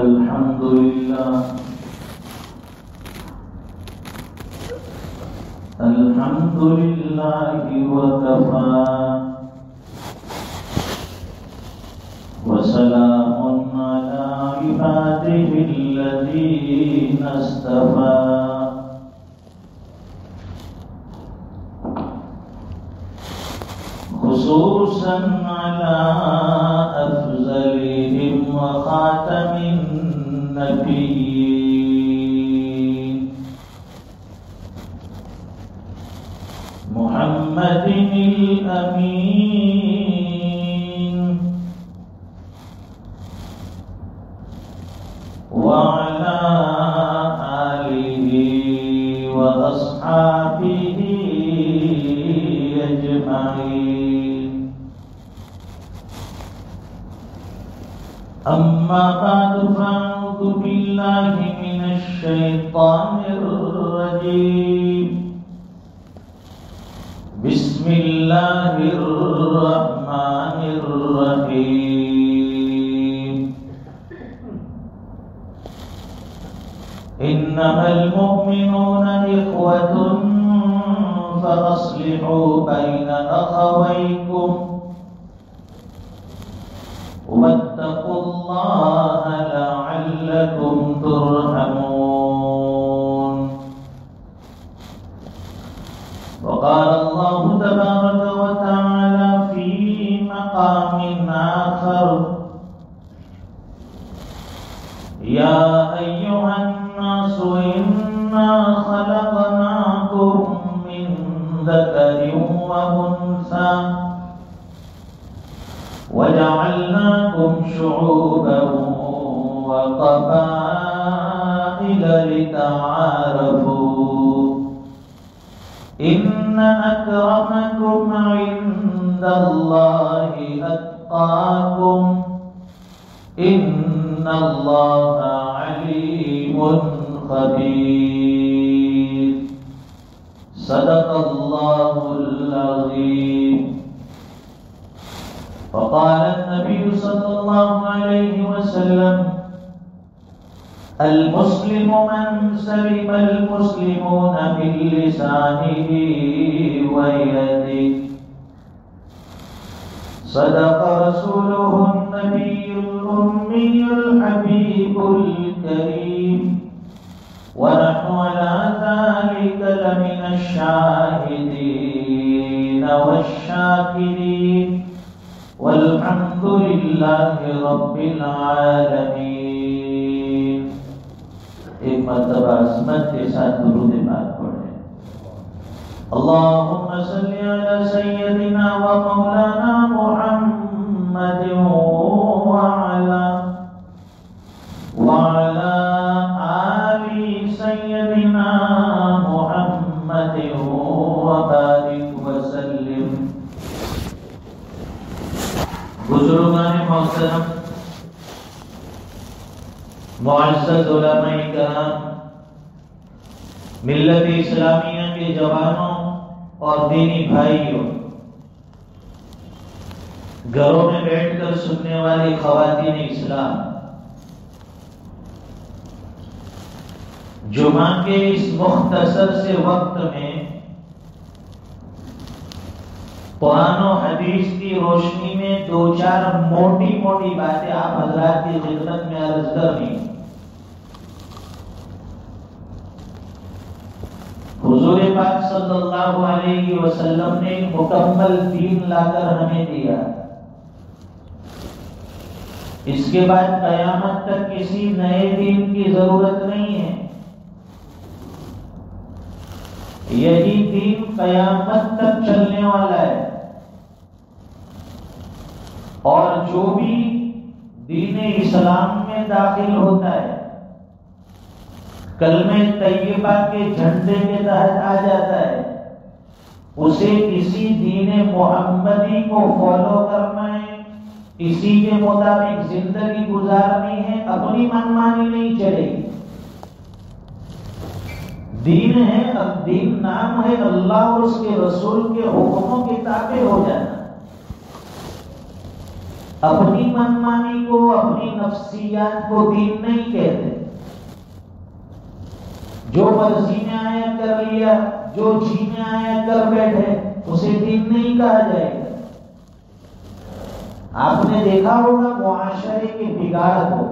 الحمد لله الحمد لله وكفى وسلام على عباده الذين اصطفى خصوصا على أفضلهم وخاتم النبيين محمد الأمين وعلى آله وأصحابه أجمعين. أما بعد فأعوذ بالله من الشيطان الرجيم. بسم الله الرحمن الرحيم. إنما المؤمنون إخوة فأصلحوا بين أخويكم واتقوا الله لعلكم ترحمون. وقال الله تبارك وتعالى في مقام آخر: يا أيها الناس إنا خلقناكم من ذكر وأنثى وجعلناكم شعوبا وقبائل لتعارفوا إن أكرمكم عند الله أتقاكم إن الله عليم خبير. صدق الله العظيم. وقال النبي صلى الله عليه وسلم: المسلم من سلم المسلمون من لسانه ويده. صدق رسوله النبي الأمي الحبيب الكريم ونحن على ذلك لمن الشاهدين والشاكرين والحمد لله رب العالمین. ایک مرتبہ عظمت کے ساتھ درود پاک پڑھیں. اللهم صل على سيدنا ومولانا محمد وعلى آل سيدنا محمد وبارك وسلم. بزرگان محترم، معزز علماء کرام، ملت اسلامیہ کے جوانوں اور دینی بھائیوں، گھروں میں بیٹھ کر سننے والی خواتین اسلام، جمعہ کے اس مختصر سے وقت میں قرآن و حدیث کی روشنی میں دو چار موٹی موٹی باتیں آپ حضرات کی خدمت میں عرض کرنی. حضور پاک صلی اللہ علیہ وسلم نے مکمل دین لا کر ہمیں دیا. اس کے بعد قیامت تک کسی نئے دین کی ضرورت نہیں ہے. یہی دین قیامت تک چلنے والا ہے. اور جو بھی دین اسلام میں داخل ہوتا ہے، کلمہ طیبہ کے جھنڈے کے تحت آ جاتا ہے، اسے کسی دین محمدی کو فالو کرنا ہے، اسی کے مطابق زندگی گزارنی ہے، اپنی منمانی نہیں چلے گی. دین ہے، دین نام ہے اللہ اور اس کے رسول کے حکموں کے تابع ہو جانا. اپنی منمانی کو، اپنی نفسیات کو دین نہیں کہتے. جو مرضی میں آیا کر لیا، جو جی میں آیا کر بیٹھے، اسے دین نہیں کہا جائے گا. آپ نے دیکھا ہوگا معاشرے کے بگاڑ کو،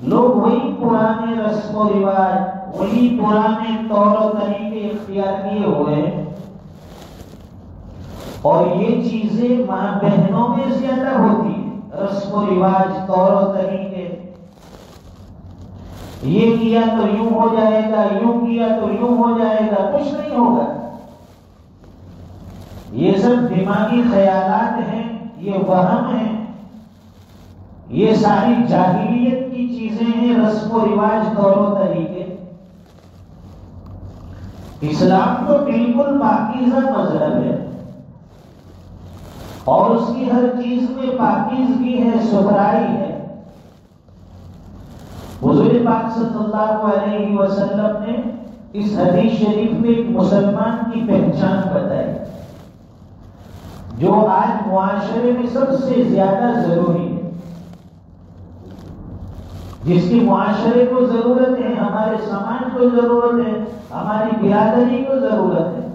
لوگ وہی پرانے رسم و رواج، وہی پرانے طور و طریقے اختیار کیے ہوئے ہیں، اور یہ چیزیں ماں بہنوں میں زیادہ ہوتی ہیں. رسم و رواج، طور و طریقے، یہ کیا تو یوں ہو جائے گا، یوں کیا تو یوں ہو جائے گا، کچھ نہیں ہوگا. یہ سب دماغی خیالات ہیں، یہ وہم ہیں، یہ ساری جاہلیت کی چیزیں ہیں، رسم و رواج، طور و طریقے. اسلام تو بالکل پاکیزہ مذہب ہے، اور اس کی ہر چیز میں پاکیزگی ہے، ستھرائی ہے. حضور پاک صلی اللہ علیہ وسلم نے اس حدیث شریف میں ایک مسلمان کی پہچان بتائی جو آج معاشرے میں سب سے زیادہ ضروری ہے، جس کی معاشرے کو ضرورت ہے، ہمارے سماج کو ضرورت ہے، ہماری برادری کو ضرورت ہے.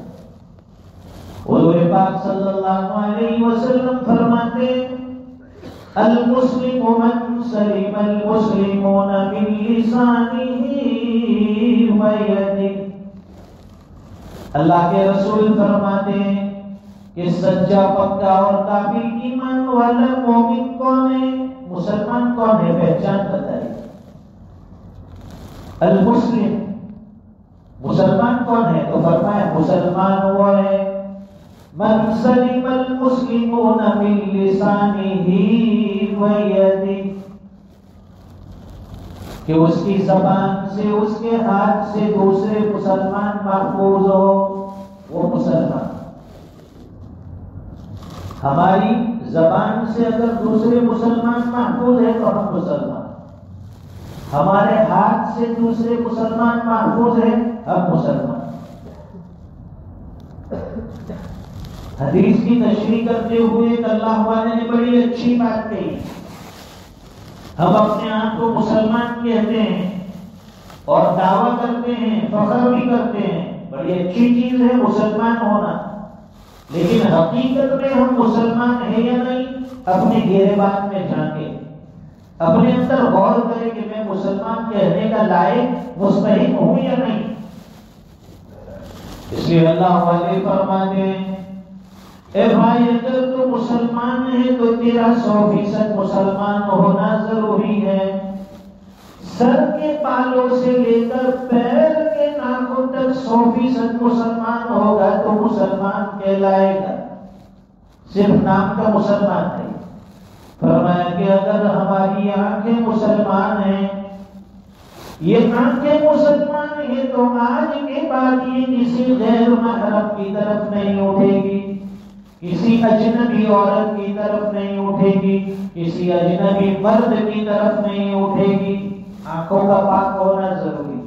حضور پاک صلی اللہ علیہ وسلم فرماتے ہیں المسلم من سلم المسلمون من لسانه ويده. اللہ کے رسول فرماتے ہیں کہ سچا پکا اور قابل ایمان والا مومن کون ہے، مسلمان کون ہے، پہچان بتائیے. المسلم، مسلمان کون ہے؟ تو فرمایا مسلمان وہ ہے من سلم المسلمون من لسانه ويده، کہ اس کی زبان سے، اس کے ہاتھ سے دوسرے مسلمان محفوظ ہو، وہ مسلمان. ہماری زبان سے اگر دوسرے مسلمان محفوظ ہے تو ہم مسلمان، ہمارے ہاتھ سے دوسرے مسلمان محفوظ ہے، ہم مسلمان. حدیث کی تشریح کرتے ہوئے اللہ والے نے بڑی اچھی بات کہی. ہم اپنے آپ کو مسلمان کہتے ہیں اور دعویٰ کرتے ہیں، فخر بھی کرتے ہیں، بڑی اچھی چیز ہے مسلمان ہونا، لیکن حقیقت میں ہم مسلمان ہیں یا نہیں؟ اپنے گہرے بات میں جھانکیں، اپنے اندر غور کریں کہ میں مسلمان کہنے کا لائق مستحق ہوں یا نہیں. اس لیے اللہ والے فرماتے ہیں اے بھائی اگر تو مسلمان ہے تو تیرا 100% مسلمان ہونا ضروری ہے. سر کے بالوں سے لے کر پیر کے ناخن تک 100% مسلمان ہوگا تو مسلمان کہلائے گا، صرف نام کا مسلمان نہیں. فرمایا کہ اگر ہماری آنکھیں مسلمان ہیں، یہ آنکھیں مسلمان ہیں، تو آج کے بعد یہ کسی غیر محرم کی طرف نہیں اٹھے گی، کسی اجنبی عورت کی طرف نہیں اٹھے گی، کسی اجنبی مرد کی طرف نہیں اٹھے گی. آنکھوں کا پاک ہونا ضروری.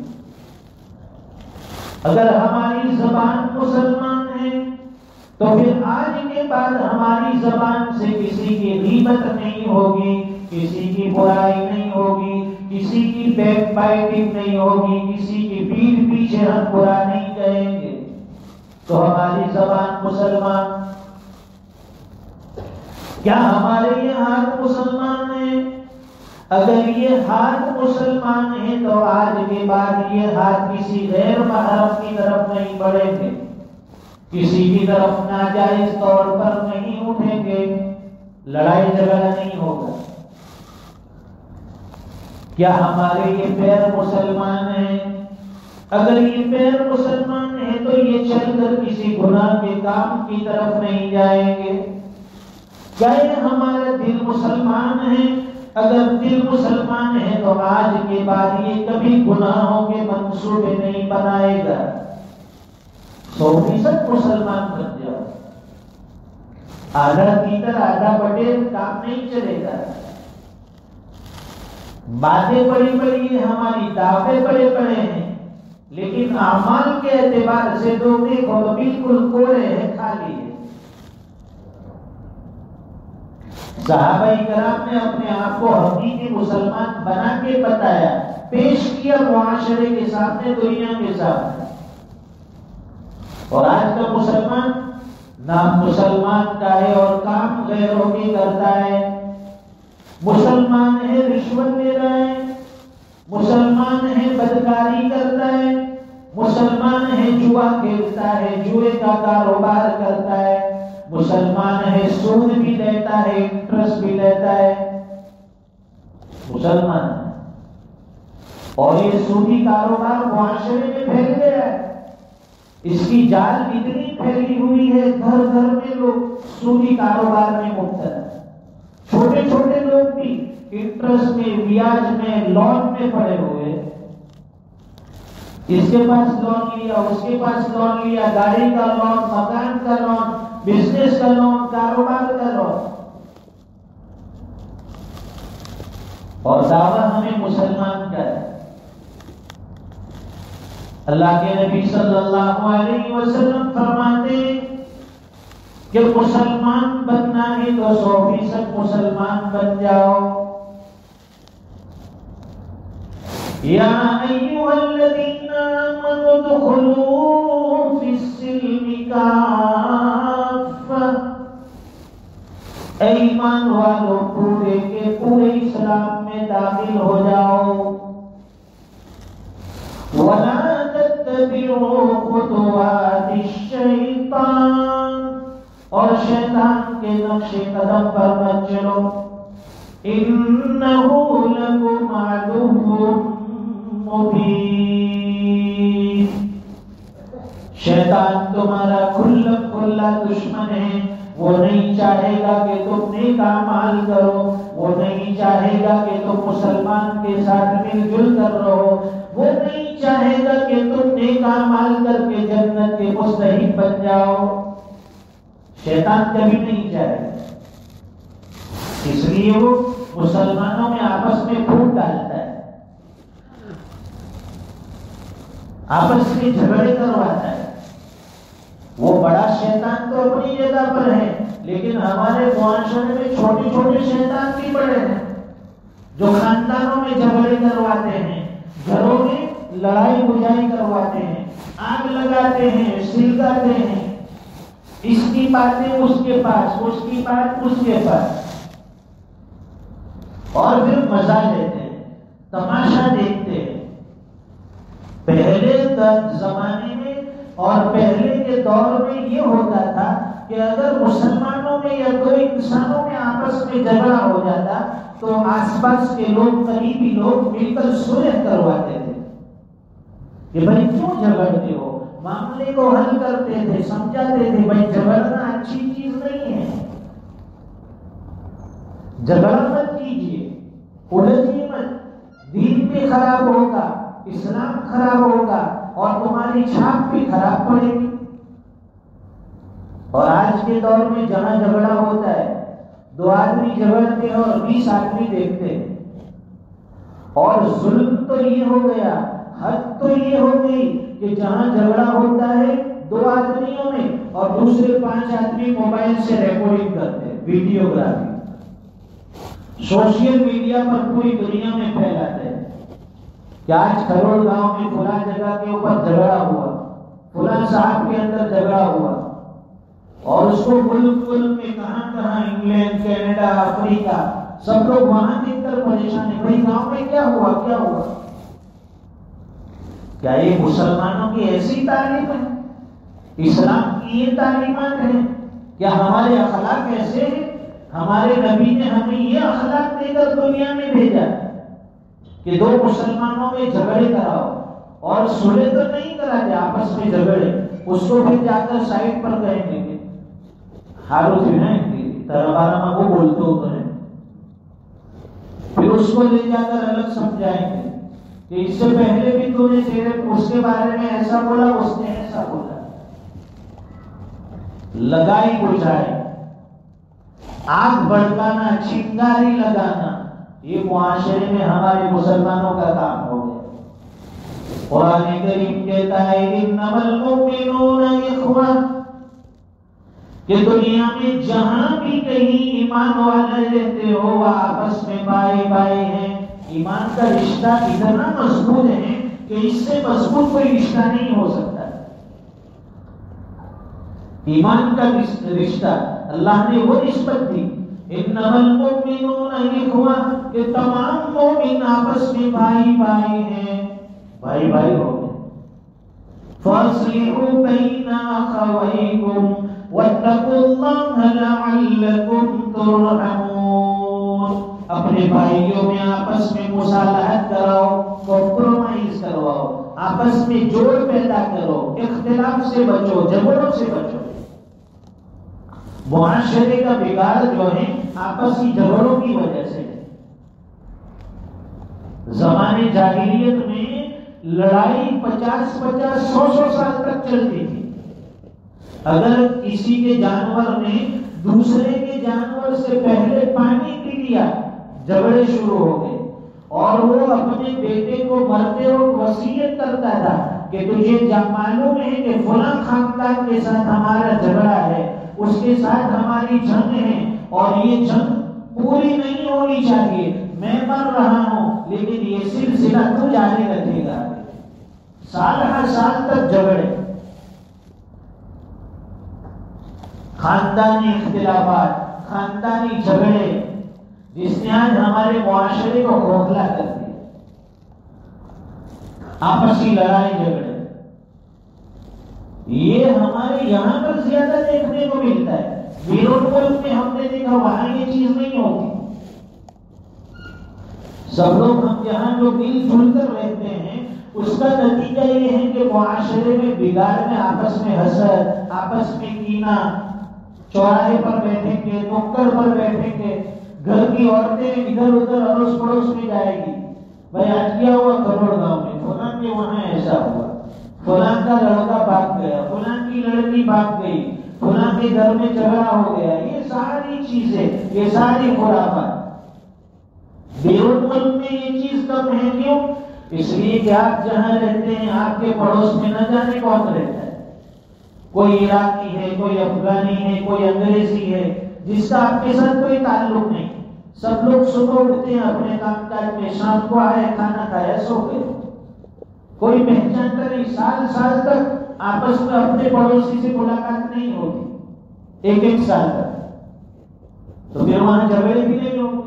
اگر ہماری زبان مسلمان ہے تو پھر آج کے بعد ہماری زبان سے کسی کی غیبت نہیں ہوگی، کسی کی برائی نہیں ہوگی، کسی کی بیک بائٹنگ نہیں ہوگی، کسی کی پیٹھ پیچھے ہم برا نہیں کہیں گے. تو ہماری زبان مسلمان. کیا ہمارے یہ ہاتھ مسلمان ہیں؟ اگر یہ ہاتھ مسلمان ہیں تو آج کے بعد یہ ہاتھ کسی غیر محرم کی طرف نہیں بڑھیں گے، کسی کی طرف ناجائز طور پر نہیں اٹھیں گے، لڑائی جھگڑا نہیں ہوگا. کیا ہمارے یہ پیر مسلمان ہیں؟ اگر یہ پیر مسلمان ہیں تو یہ چل کر کسی گناہ کے کام کی طرف نہیں جائیں گے. کیا یہ ہمارا دل مسلمان ہے؟ اگر دل مسلمان ہے تو آج کے بعد یہ کبھی گناہوں کے منصوبے نہیں بنائے گا. 100% مسلمان بن جاؤ، آدھا تیتر آدھا بٹیر کام نہیں چلے گا. باتیں بڑی بڑی ہیں، ہماری دعوے بڑے بڑے ہیں، لیکن اعمال کے اعتبار سے تو دیکھو تو بالکل کوڑے ہیں، خالی ہے. صحابہ کرام نے اپنے آپ کو حقیقی مسلمان بنا کے بتایا، پیش کیا معاشرے کے سامنے، دنیا کے سامنے۔ اور آج کا مسلمان نام مسلمان کا ہے اور کام غیروں کی کرتا ہے۔ مسلمان ہے رشوت لے رہا ہے، مسلمان ہے بدکاری کرتا ہے، مسلمان ہے جوا کھیلتا ہے، جوئے کا کاروبار کرتا ہے، مسلمان ہے سود بھی لیتا ہے، انٹرسٹ بھی لیتا ہے، مسلمان ہے۔ اور یہ سودی کاروبار معاشرے میں پھیل گیا ہے، اس کی جال اتنی پھیلی ہوئی ہے، گھر گھر میں لوگ سودی کاروبار میں مبتلا ہیں۔ چھوٹے چھوٹے لوگ بھی انٹرسٹ میں، بیاج میں، لون میں پڑے ہوئے، اس کے پاس لون لیا، اس کے پاس لون لیا، گاڑی کا لون، مکان کا لون، بزنس کا لون، کاروبار کا لون، اور دعویٰ ہمیں مسلمان کا ہے۔ اللہ کے نبی صلی اللہ علیہ وسلم فرماتے ہیں کہ مسلمان بننا ہے تو 100% مسلمان بن جاؤ۔ یا ایھا الذین آمنوا ادخلوا فی السلم کافۃ، اے ایمان والو پورے کے پورے اسلام میں داخل ہو جاؤ۔ وَلَا تَتَّبِعُوا خُطُوَاتِ الشَّيْطَانِ، اور شیطان کے نقش قدم پر مت چلو، إِنَّهُ لَكُمْ عَدُوٌّ مُبِينٌ، شیطان تمہارا کھلا کھلا دشمن ہے۔ وہ نہیں چاہے گا کہ تم نیک اعمال کرو، وہ نہیں چاہے گا کہ تم مسلمان کے ساتھ مل جل کر رہو، وہ نہیں چاہے گا کہ تم نیک اعمال کر کے جنت کے مستحق بن جاؤ۔ شیطان کبھی نہیں چاہے گا، اس لیے وہ مسلمانوں میں آپس میں پھوٹ ڈالتا ہے، آپس میں جھگڑے کرواتا ہے۔ وہ بڑا شیطان تو اپنی جگہ پر ہے، لیکن ہمارے معاشرے میں چھوٹے چھوٹے شیطان بھی بڑے ہیں، جو خاندانوں میں جھگڑے کرواتے ہیں، گھروں میں لڑائی بجائی کرواتے ہیں، آگ لگاتے ہیں، سلگاتے ہیں، اس کی باتیں اس کے پاس، اس کی بات اس کے پاس، اور پھر مزہ لیتے ہیں، تماشا دیکھتے ہیں۔ پہلے زمانے میں اور پہلے کے دور میں یہ ہوتا تھا کہ اگر مسلمانوں میں یا دو انسانوں میں آپس میں جھگڑا ہو جاتا تو آس پاس کے لوگ، قریبی لوگ مل کر صلح کرواتے تھے کہ بھائی کیوں جھگڑتے ہو، معاملے کو حل کرتے تھے، سمجھاتے تھے بھائی جھگڑنا اچھی چیز نہیں ہے، جھگڑا مت کیجیے، الجھیے مت، دین بھی خراب ہوگا، اسلام خراب ہوگا اور تمہاری چھاپ بھی خراب پڑے گی۔ اور آج کے دور میں جہاں جھگڑا ہوتا ہے، 2 آدمی جھگڑتے ہیں اور 20 آدمی دیکھتے ہیں، اور ظلم تو یہ ہو گیا، حد تو یہ ہو گئی کہ جہاں جھگڑا ہوتا ہے 2 آدمیوں میں اور دوسرے 5 آدمی موبائل سے ریکارڈنگ کرتے ہیں، ویڈیوگرافی سوشل میڈیا پر پوری دنیا میں پھیلاتے ہیں کہ آج کھروڑ گاؤں میں فلاں جگہ کے اوپر جھگڑا ہوا، فلاں صاحب کے اندر جھگڑا ہوا، اور اس کو ملک میں کہاں کہاں، انگلینڈ، کینیڈا، افریقہ، سب لوگ وہاں دیکھ کر پریشان ہیں، بھائی گاؤں میں کیا ہوا، کیا ہوا؟ کیا یہ مسلمانوں کی ایسی تعلیم ہے؟ اسلام کی یہ تعلیمات ہیں؟ کیا ہمارے اخلاق ایسے ہیں؟ ہمارے نبی نے ہمیں یہ اخلاق دے کر دنیا میں بھیجا کہ 2 مسلمانوں میں جھگڑے کراؤ، اور صلح تو نہیں کراتے، آپس میں جھگڑے، اس کو پھر جا کر سائٹ پر کہیں گے کہ ہارو تھی نا تربارہ کو بولتے ہو کریں، پھر اس کو لے جا کر الگ سمجھائیں گے کہ اس سے پہلے بھی تو نے تیرے اس کے بارے میں ایسا بولا، اس نے ایسا بولا، لگائی بجھائی، آگ بھڑکانا، چنگاری لگانا، یہ معاشرے میں ہمارے مسلمانوں کا کام ہو گیا۔ قرآن کریم کہتا ہے انما المؤمنون اخوہ، کہ دنیا میں جہاں بھی کہیں ایمان والے رہتے ہو وہ آپس میں بھائی بھائی ہیں. ایمان کا رشتہ اتنا مضبوط ہے کہ اس سے مضبوط کوئی رشتہ نہیں ہو سکتا. ایمان کا رشتہ اللہ نے وہ نسبت دی انما المؤمنون اخوہ کہ تمام مومن آپس میں بھائی بھائی ہیں. بھائی بھائی ہو گئے. فَأَصْلِحُوا بَيْنَ أَخَوَيْكُمْ وَاتَّقُوا اللَّهَ لَعَلَّكُمْ تُرْحَمُونَ. اپنے بھائیوں میں آپس میں مصالحت کراؤ, کمپرومائز کرواؤ, آپس میں جوڑ پیدا کرو, اختلاف سے بچو, جھگڑوں سے بچو. معاشرے کا بگاڑ جو ہے آپسی جھگڑوں کی وجہ سے. زمانے جاہلیت میں لڑائی 50-100 سال تک چلتی تھی. اگر کسی کے جانور نے دوسرے کے جانور سے پہلے پانی پی لیا جھگڑے شروع ہو گئے, اور وہ اپنے بیٹے کو مرتے وقت وصیت کرتا تھا کہ تجھے معلوم ہے کہ فلاں خاندان کے ساتھ ہمارا جھگڑا ہے, اس کے ساتھ ہماری جنگ ہے اور یہ جنگ پوری نہیں ہونی چاہیے, میں مر رہا ہوں لیکن یہ سلسلہ تو جاری رکھے گا. سال ہر سال تک جھگڑے, خاندانی اختلافات, خاندانی جھگڑے, جس نے آج ہمارے معاشرے کو کھوکھلا کر دیا. آپسی لڑائی جھگڑے یہ ہمارے یہاں پر زیادہ دیکھنے کو ملتا ہے. بیرون ملک میں ہم نے دیکھا وہاں یہ چیز نہیں ہوتی. سب لوگ ہم یہاں جو مل جل کر رہتے ہیں اس کا نتیجہ یہ ہے کہ معاشرے میں بگاڑ میں آپس میں حسد, آپس میں کینہ, چوراہے پر بیٹھیں گے, نکڑ پر بیٹھیں گے, گھر کی عورتیں ادھر ادھر اڑوس پڑوس میں جائے گی, بھائی آج کیا ہوا کروڑ گاؤں میں, فلاں کے وہاں ایسا ہوا, فلاں کا لڑکا بھاگ گیا, فلاں کی لڑکی بھاگ گئی, فلاں کے گھر میں جھگڑا ہو گیا. یہ ساری چیزیں, یہ ساری خرافات. بیرون ملک میں یہ چیز کم ہے. کیوں؟ اس لیے کہ آپ جہاں رہتے ہیں آپ کے پڑوس میں نہ جانے کون رہتا ہے. کوئی عراقی ہے, کوئی افغانی ہے, کوئی انگریزی ہے, جس کا آپ کے ساتھ کوئی تعلق نہیں. سب لوگ صبح اٹھتے ہیں اپنے کام کاج میں, شام کو آئے, کھانا کھایا, سو گئے. کوئی پہچانتا نہیں. سال سال تک آپس میں اپنے پڑوسی سے ملاقات نہیں ہوتی, ایک سال تک. تو پھر وہاں جھگڑے بھی نہیں ہوگی,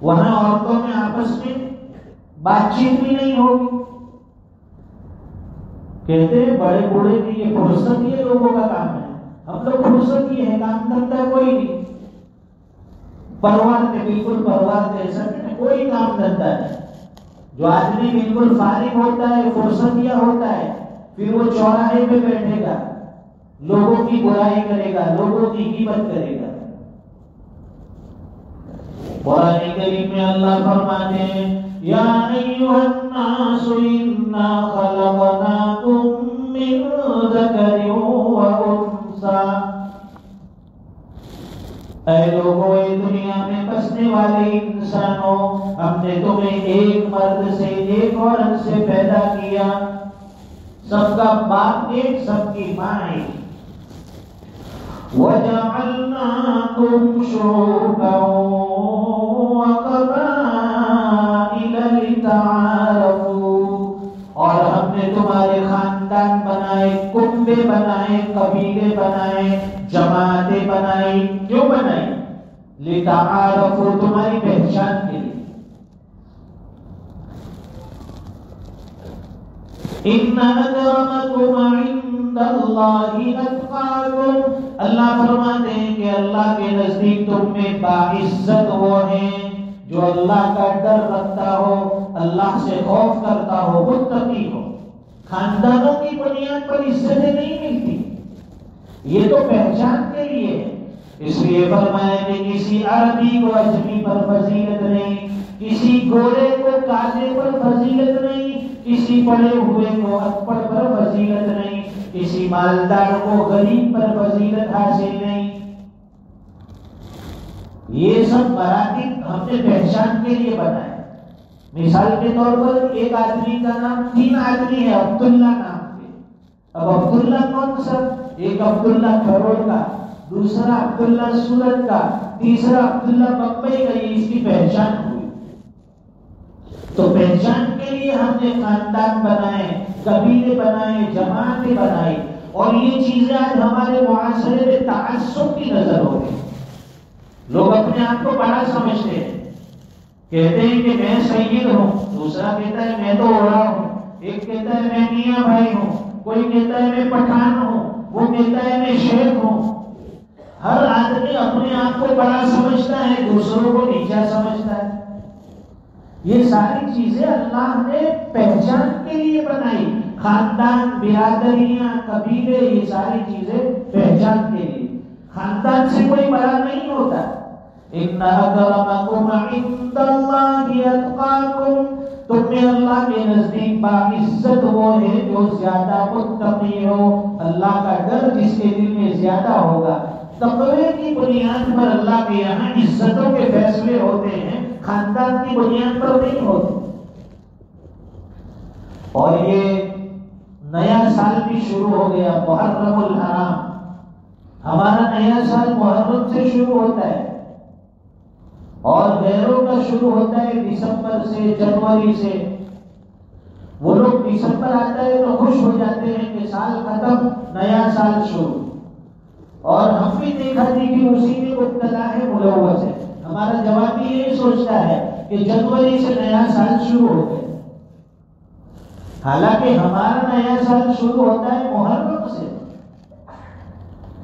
وہاں عورتوں میں آپس میں بات چیت بھی نہیں ہوگی. کہتے ہیں بڑے بوڑھے کی یہ فرصت یہ لوگوں کا کام ہے. ہم لوگ فرصت یہ ہے, کام کرتا ہے کوئی نہیں. پروار کے بالکل پروار جیسا کوئی کام کرتا ہے. جو آدمی بالکل فارغ ہوتا ہے, فرصتیہ ہوتا ہے, پھر وہ چوراہے پہ بیٹھے گا, لوگوں کی برائی کرے گا, لوگوں کی غیبت کرے گا. قرآن کریم میں اللہ فرماتے ہیں یا ایھا الناس انا خلقناکم من ذکر و انثی. اے لوگوں, اے دنیا میں بسنے والے انسانوں, ہم نے تمہیں ایک مرد سے ایک عورت سے پیدا کیا. سب کا باپ ایک, سب کی ماں ایک. وَجَعَلْنَاكُمْ شُعُوبًا وَقَبَائِلَ لِتَعَارَفُوا. اور ہم نے تمہارے خاندان بنائے, کنبے بنائے, قبیلے بنائے, جماعتیں بنائی. کیوں بنائی؟ لِتَعَارَفُوا, تمہاری پہچان کے لیے. إِنَّ أَكْرَمَكُمْ عِندَ اللَّهِ أَتْقَاكُمْ. اللہ فرماتے ہیں کہ اللہ کے نزدیک تم میں باعزت وہ ہیں جو اللہ کا ڈر رکھتا ہو, اللہ سے خوف کرتا ہو, متقی ہو. خاندانوں کی بنیاد پر عزتیں نہیں ملتی, یہ تو پہچان کے لیے ہے. اس لیے فرمایا کہ کسی عربی کو اجمی پر فضیلت نہیں, کسی گورے کو کالے پر فضیلت نہیں, کسی پڑھے ہوئے کو ان پڑھ پر فضیلت نہیں, کسی مالدار کو غریب پر فضیلت حاصل نہیں. یہ سب مراتب ہم نے پہچان کے لیے بنائے. مثال کے طور پر ایک آدمی کا نام 3 آدمی ہے عبداللہ نام کے. اب عبداللہ کون سا؟ ایک عبداللہ کروڑ کا، دوسرا عبداللہ سورت کا، تیسرا عبداللہ بمبئی کا، یہ اس کی پہچان ہوئی۔ تو پہچان کے لیے ہم نے خاندان بنائے، قبیلے بنائے، جماعتیں بنائی، اور یہ چیزیں آج ہمارے معاشرے میں تعصب کی نظر ہو رہی۔ لوگ اپنے آپ کو بڑا سمجھتے ہیں، کہتے ہیں کہ میں سید ہوں، دوسرا کہتا ہے میں تو اوڑا ہوں، ایک کہتا ہے میں میاں بھائی ہوں، کوئی کہتا ہے میں پٹھان ہوں، وہ کہتا ہے میں شیخ ہوں۔ ہر آدمی اپنے آپ کو بڑا سمجھتا ہے، دوسروں کو نیچا سمجھتا ہے۔ یہ ساری چیزیں اللہ نے پہچان کے لیے بنائی، خاندان، برادریاں، قبیلے، یہ ساری چیزیں پہچان کے لیے۔ خاندان سے کوئی بڑا نہیں ہوتا۔ ان اکرمکم عند اللہ اتقاکم، تم میں اللہ کے نزدیک باعزت وہ ہے جو زیادہ متقی ہو، اللہ کا ڈر جس کے دل میں زیادہ ہوگا۔ تقوی کی بنیاد پر اللہ کے یہاں عزتوں کے فیصلے ہوتے ہیں، خاندان کی بنیاد پر نہیں ہوتے۔ اور یہ نیا سال بھی شروع ہو گیا، محرم الحرام۔ ہمارا نیا سال محرم سے شروع ہوتا ہے، اور غیروں کا شروع ہوتا ہے دسمبر سے، جنوری سے۔ وہ لوگ دسمبر آتا ہے تو خوش ہو جاتے ہیں کہ سال ختم، نیا سال شروع۔ اور ہم بھی دیکھا تھی کہ اسی میں مبتلا ہے ملوث ہے۔ ہمارا جواب بھی یہی سوچتا ہے کہ جنوری سے نیا سال شروع ہو گیا، حالانکہ ہمارا نیا سال شروع ہوتا ہے محرم سے۔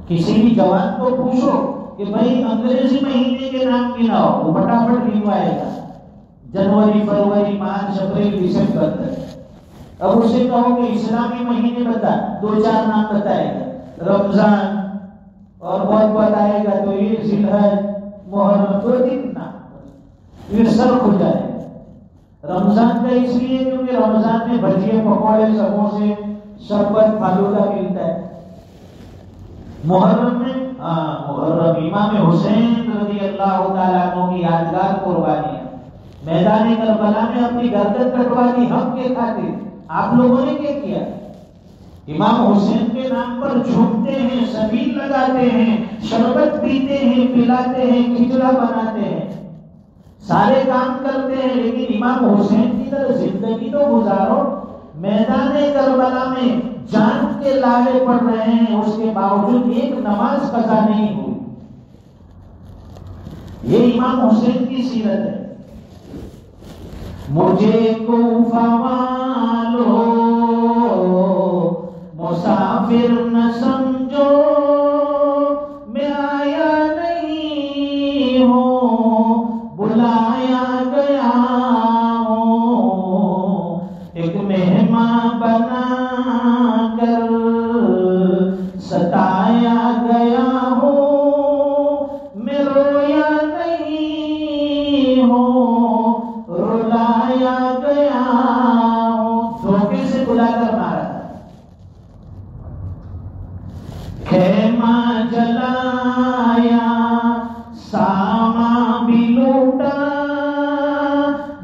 کسی بھی جوان کو پوچھو کہ بھائی انگریزی مہینے کے نام گناؤ، وہ فٹافٹ گنوائے گا، جنوری، فروری، مارچ، اپریل، دسمبر تک۔ اب اسے کہو کہ اسلامی مہینے بتا، دو چار نام بتائے گا، رمضان، اور بہت آئے گا تو یہ ذی الحج، محرم، دو تین نام، یہ سر کھل جائے گا۔ رمضان کا اس لیے کیونکہ رمضان میں بھجیے، پکوڑے، سموسے، شربت، فالودہ ملتا ہے۔ محرم میں محرم امام حسین رضی اللہ تعالیٰ عنہ کی یادگار قربانی ہے، میدان کربلا میں اپنی گردن کٹوا دی حق کے خاطر۔ آپ لوگوں نے کیا کیا؟ امام حسین کے نام پر جھومتے ہیں، سبیل لگاتے ہیں، شربت پیتے ہیں، پلاتے ہیں، کھچڑا بناتے ہیں، سارے کام کرتے ہیں، لیکن امام حسین کی طرح زندگی تو گزارو۔ میدان کربلا میں جان کے لالے پڑ رہے ہیں، اس کے باوجود ایک نماز قضا نہیں ہوئی۔ یہ امام حسین کی سیرت ہے۔ مجھے کوفہ والو مسافر نہ سمجھو، میں آیا نہیں ہوں، بلایا گیا ہوں، ایک مہمان بنا کر ستایا گیا ہوں، میں رویا نہیں ہوں، رلایا گیا ہوں۔ دھوکے سے بلا کر مارا، خیمہ جلایا، ساما بھی لوٹا،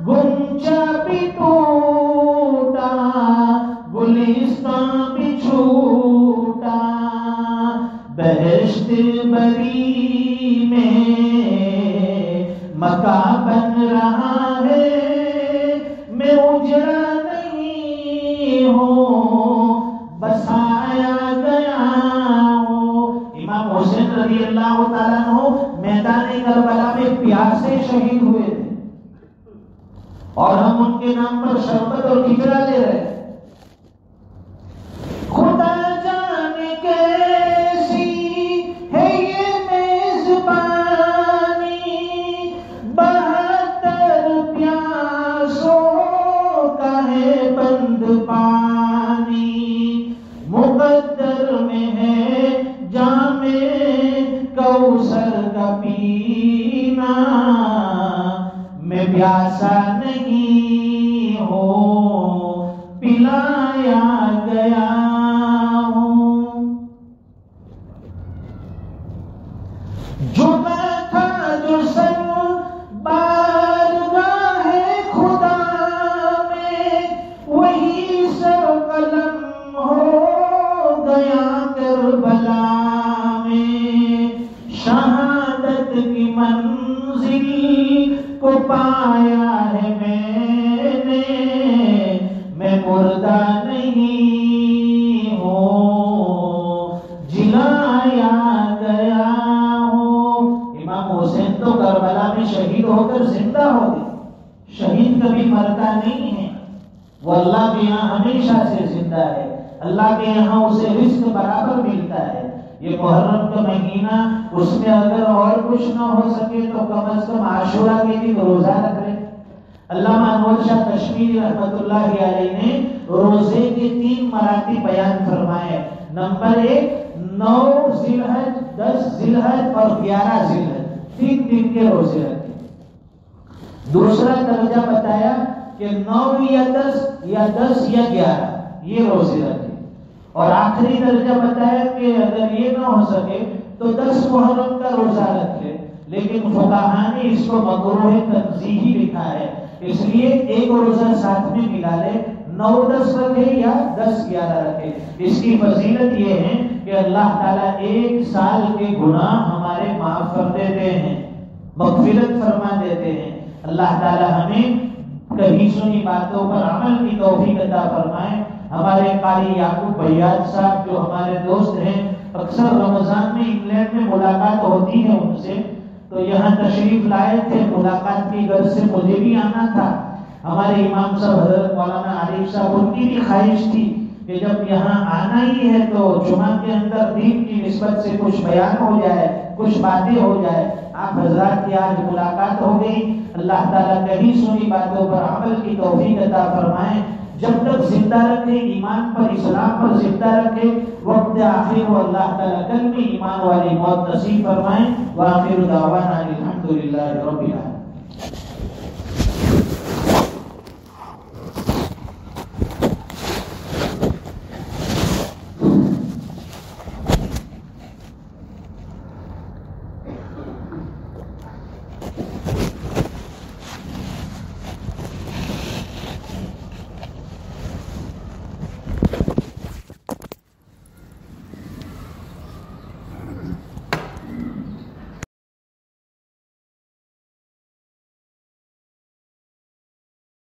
گنجا بھی ٹوٹا، گلستان بھی چھوٹا، بہشت بری میں مکہ بن رہا ہے، میں اجڑا نہیں ہوں، بسایا گیا ہوں۔ امام حسین رضی اللہ تعالیٰ عنہ میدان کربلا میں پیاسے شہید ہوئے تھے، اور ہم ان کے نام پر شربت اور کھچڑا لے رہے ہیں۔ خدا جانے کیسی ہے یہ میزبانی، 72 پیاسوں کا ہے بند پانی، مقدر میں ہے جام کوثر کا پینا، میں پیاسا نہیں ہوں، پلایا گیا ہوں۔ جھکا تھا جو سر بارگاہ خدا میں، وہی سر قلم ہو نہیں ہے، وہ اللہ کے یہاں ہمیشہ سے زندہ ہے، اللہ کے یہاں اسے رزق برابر ملتا ہے۔ یہ محرم کا مہینہ، اس میں اگر اور کچھ نہ ہو سکے تو کم از کم عاشورہ کے دن روزہ رکھ لے۔ علامہ انور شاہ کشمیری رحمۃ اللہ علیہ نے روزے کے 3 مراتب بیان فرمائے۔ نمبر 1، 9 ذی الحج، 10 ذی الحج اور 11 ذی الحج، 3 دن کے روزے رکھے۔ دوسرا درجہ بتایا کہ 9 یا 10 یا 10 یا 11 یہ روزے رکھے، اور آخری درجہ بتایا کہ اگر یہ نہ ہو سکے تو 10 محرم کا روزہ رکھے، لیکن فقہاء نے اس کو مکروہ تنزیہی لکھا ہے، اس لیے ایک روزہ ساتھ میں ملا لے، 9-10 رکھے یا 10-11 رکھے۔ اس کی فضیلت یہ ہے کہ اللہ تعالیٰ 1 سال کے گناہ ہمارے معاف کر دیتے ہیں، مغفرت فرما دیتے ہیں۔ اللہ تعالیٰ ہمیں کہیں سنی باتوں پر عمل کی توفیق عطا فرمائے۔ ہمارے قاری یعقوب بیاض صاحب جو ہمارے دوست ہیں، اکثر رمضان میں انگلینڈ میں ملاقات ہوتی ہے ان سے، تو یہاں تشریف لائے تھے، ملاقات کی غرض سے مجھے بھی آنا تھا۔ ہمارے امام صاحب حضرت مولانا عارف صاحب، ان کی بھی خواہش تھی کہ جب یہاں آنا ہی ہے تو جمعہ کے اندر دین کی نسبت سے کچھ بیان ہو جائے، کچھ باتیں ہو جائے۔ آپ حضرات کی آج ملاقات ہو گئی، اللہ تعالیٰ کہیں سنی باتوں پر عمل کی توفیق عطا فرمائے، جب تک زندہ رکھے، ایمان پر اسلام پر زندہ رکھے، وقت آخر و اللہ تعالیٰ کل میں ایمان والی موت نصیب فرمائے۔ وآخر دعوانا الحمدللہ رب العالمین۔